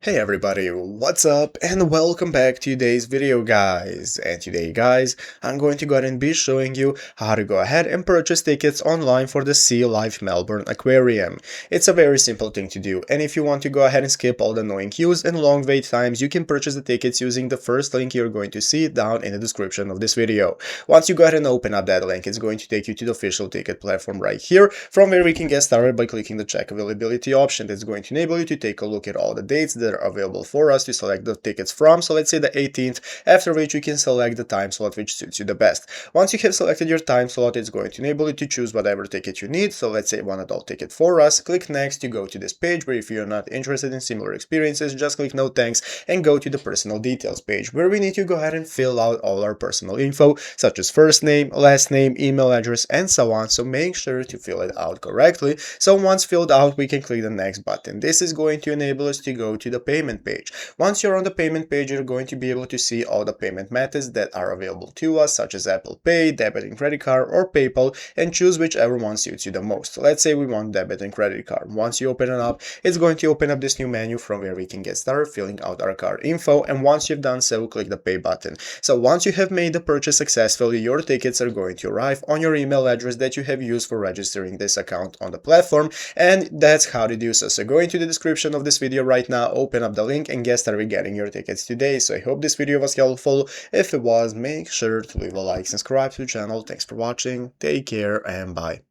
Hey everybody, what's up and welcome back to today's video guys. And today guys, I'm going to go ahead and be showing you how to go ahead and purchase tickets online for the Sea Life Melbourne Aquarium. It's a very simple thing to do, and if you want to go ahead and skip all the annoying queues and long wait times, you can purchase the tickets using the first link you're going to see down in the description of this video. Once you go ahead and open up that link, it's going to take you to the official ticket platform right here, from where we can get started by clicking the check availability option. That's going to enable you to take a look at all the dates that are available for us to select the tickets from. So let's say the 18th, after which you can select the time slot which suits you the best. Once you have selected your time slot, it's going to enable you to choose whatever ticket you need. So let's say one adult ticket for us. Click next to go to this page, where if you're not interested in similar experiences, just click no thanks and go to the personal details page, where we need to go ahead and fill out all our personal info, such as first name, last name, email address, and so on. So make sure to fill it out correctly. So once filled out, we can click the next button. This is going to enable us to go to the payment page. Once you're on the payment page, you're going to be able to see all the payment methods that are available to us, such as Apple Pay, debit and credit card, or PayPal, and choose whichever one suits you the most. Let's say we want debit and credit card. Once you open it up, it's going to open up this new menu from where we can get started filling out our card info, and once you've done so, click the pay button. So once you have made the purchase successfully, your tickets are going to arrive on your email address that you have used for registering this account on the platform, and that's how to do so. So go into the description of this video right now, open up the link, and get started getting your tickets today. So I hope this video was helpful. If it was, make sure to leave a like, subscribe to the channel. Thanks for watching, take care, and bye.